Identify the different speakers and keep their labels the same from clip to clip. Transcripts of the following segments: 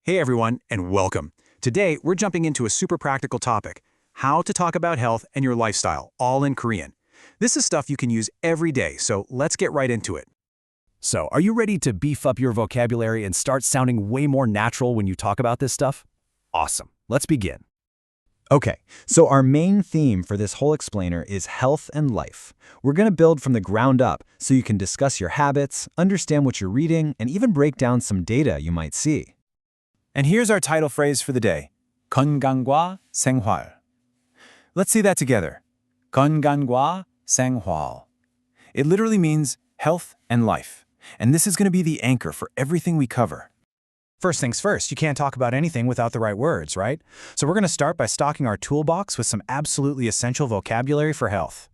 Speaker 1: Hey everyone, and welcome. Today, we're jumping into a super practical topic, how to talk about health and your lifestyle, all in Korean. This is stuff you can use every day, so let's get right into it.
Speaker 2: So, are you ready to beef up your vocabulary and start sounding way more natural when you talk about this stuff? Awesome. Let's begin.
Speaker 3: Okay, so our main theme for this whole explainer is health and life. We're going to build from the ground up so you can discuss your habits, understand what you're reading, and even break down some data you might see.
Speaker 2: And here's our title phrase for the day. 건강과 생활. Let's see that together. 건강과 생활. It literally means health and life. And this is going to be the anchor for everything we cover.
Speaker 1: First things first, you can't talk about anything without the right words, right? So we're going to start by stocking our toolbox with some absolutely essential vocabulary for health.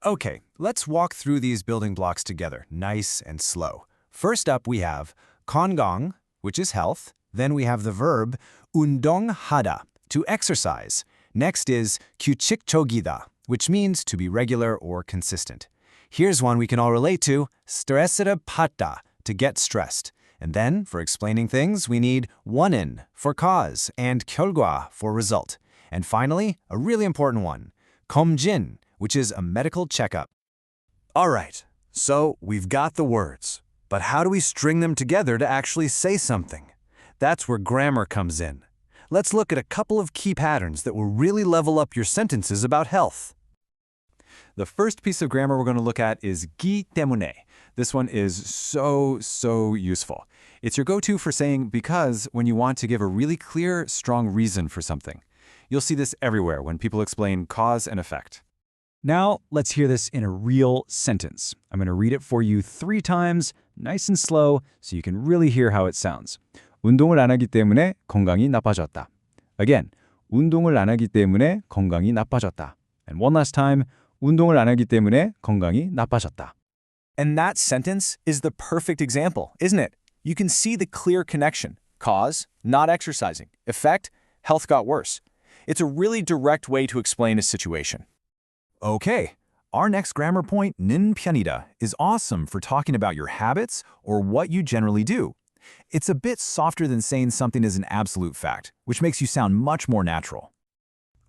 Speaker 2: Okay, let's walk through these building blocks together, nice and slow. First up, we have 건강, which is health. Then we have the verb 운동하다, to exercise. Next is 규칙적이다, which means to be regular or consistent. Here's one we can all relate to, 스트레스를 받다, to get stressed. And then, for explaining things, we need 원인 for cause and 결과 for result. And finally, a really important one, 검진, which is a medical checkup.
Speaker 4: All right, so we've got the words, but how do we string them together to actually say something? That's where grammar comes in. Let's look at a couple of key patterns that will really level up your sentences about health.
Speaker 1: The first piece of grammar we're going to look at is 기 때문에. This one is so useful. It's your go-to for saying because when you want to give a really clear, strong reason for something. You'll see this everywhere when people explain cause and effect.
Speaker 3: Now, let's hear this in a real sentence. I'm going to read it for you 3 times, nice and slow, so you can really hear how it sounds. 운동을 안 하기 때문에 건강이 나빠졌다. Again, 운동을 안 하기 때문에 건강이 나빠졌다. And one last time, 운동을 안 하기 때문에 건강이 나빠졌다.
Speaker 2: And that sentence is the perfect example, isn't it? You can see the clear connection. Cause, not exercising. Effect, health got worse. It's a really direct way to explain a situation.
Speaker 4: Okay, our next grammar point, 는 편이다, is awesome for talking about your habits or what you generally do. It's a bit softer than saying something is an absolute fact, which makes you sound much more natural.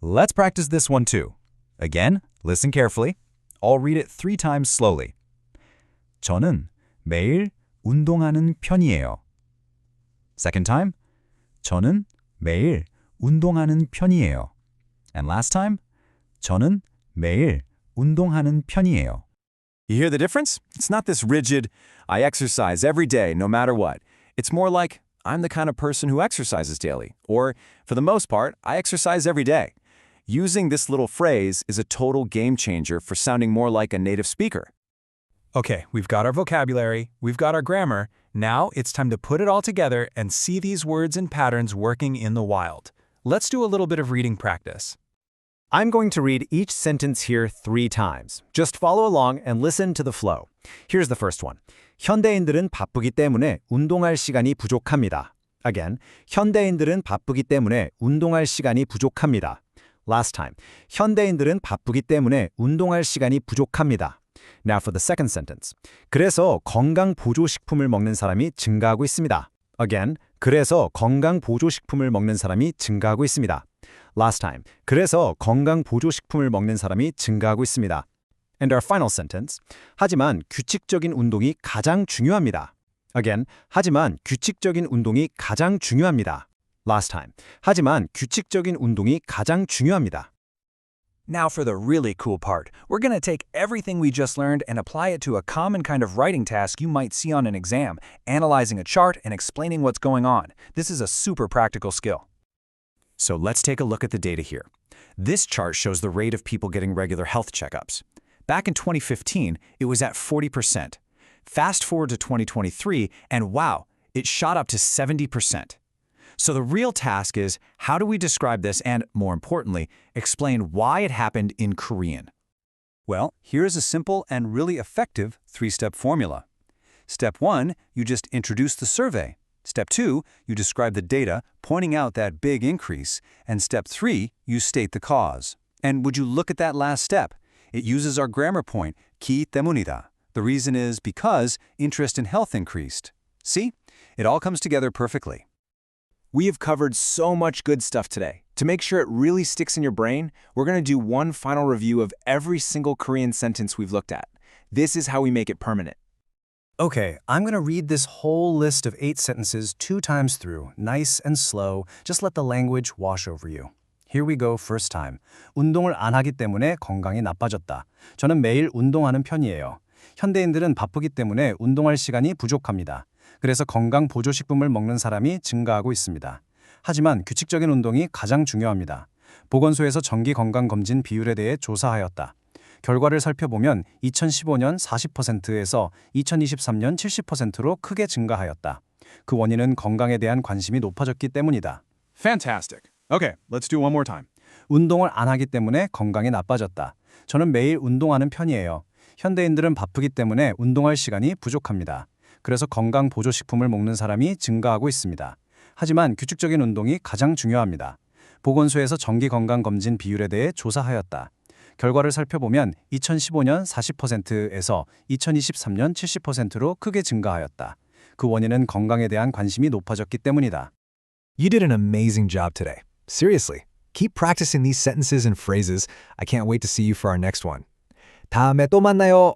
Speaker 3: Let's practice this one too. Again, listen carefully. I'll read it 3 times slowly. 저는 매일 운동하는 편이에요. Second time. 저는 매일 운동하는 편이에요. And last time. 저는 매일 운동하는 편이에요.
Speaker 2: You hear the difference? It's not this rigid, I exercise every day, no matter what. It's more like, I'm the kind of person who exercises daily. Or, for the most part, I exercise every day. Using this little phrase is a total game changer for sounding more like a native speaker.
Speaker 1: Okay, we've got our vocabulary, we've got our grammar. Now it's time to put it all together and see these words and patterns working in the wild. Let's do a little bit of reading practice.
Speaker 3: I'm going to read each sentence here 3 times. Just follow along and listen to the flow. Here's the first one. 현대인들은 바쁘기 때문에 운동할 시간이 부족합니다. Again, 현대인들은 바쁘기 때문에 운동할 시간이 부족합니다. Last time. 현대인들은 바쁘기 때문에 운동할 시간이 부족합니다. Now for the second sentence. 그래서 건강보조식품을 먹는 사람이 증가하고 있습니다. Again, 그래서 건강보조식품을 먹는 사람이 증가하고 있습니다. Last time. 그래서 건강보조식품을 먹는 사람이 증가하고 있습니다. And our final sentence. 하지만 규칙적인 운동이 가장 중요합니다. Again, 하지만 규칙적인 운동이 가장 중요합니다. Last time. 하지만 규칙적인 운동이 가장 중요합니다.
Speaker 1: Now for the really cool part. We're going to take everything we just learned and apply it to a common kind of writing task you might see on an exam, analyzing a chart and explaining what's going on. This is a super practical skill.
Speaker 2: So let's take a look at the data here. This chart shows the rate of people getting regular health checkups. Back in 2015, it was at 40%. Fast forward to 2023, and wow, it shot up to 70%. So the real task is, how do we describe this and, more importantly, explain why it happened in Korean?
Speaker 4: Well, here's a simple and really effective 3-step formula. Step 1, you just introduce the survey. Step 2, you describe the data, pointing out that big increase. And step 3, you state the cause. And would you look at that last step? It uses our grammar point, 기 때문이다. The reason is because interest in health increased. See? It all comes together perfectly.
Speaker 2: We have covered so much good stuff today. To make sure it really sticks in your brain, we're going to do one final review of every single Korean sentence we've looked at. This is how we make it permanent.
Speaker 3: Okay, I'm going to read this whole list of 8 sentences 2 times through, nice and slow. Just let the language wash over you. Here we go, first time. 운동을 안 하기 때문에 건강이 나빠졌다. 저는 매일 운동하는 편이에요. 현대인들은 바쁘기 때문에 운동할 시간이 부족합니다. 그래서 건강 보조식품을 먹는 사람이 증가하고 있습니다. 하지만 규칙적인 운동이 가장 중요합니다. 보건소에서 정기 건강검진 비율에 대해 조사하였다. 결과를 살펴보면 2015년 40%에서 2023년 70%로 크게 증가하였다. 그 원인은 건강에 대한 관심이 높아졌기 때문이다.
Speaker 5: Fantastic. Okay, let's do one more time.
Speaker 3: 운동을 안 하기 때문에 건강이 나빠졌다. 저는 매일 운동하는 편이에요. 현대인들은 바쁘기 때문에 운동할 시간이 부족합니다. 그래서 건강 보조식품을 먹는 사람이 증가하고 있습니다. 하지만 규칙적인 운동이 가장 중요합니다. 보건소에서 정기 건강검진 비율에 대해 조사하였다. 결과를 살펴보면 2015년 40%에서 2023년 70%로 크게 증가하였다. 그 원인은 건강에 대한 관심이 높아졌기 때문이다.
Speaker 6: You did an amazing job today. Seriously, keep practicing these sentences and phrases. I can't wait to see you for our next one. 다음에 또 만나요.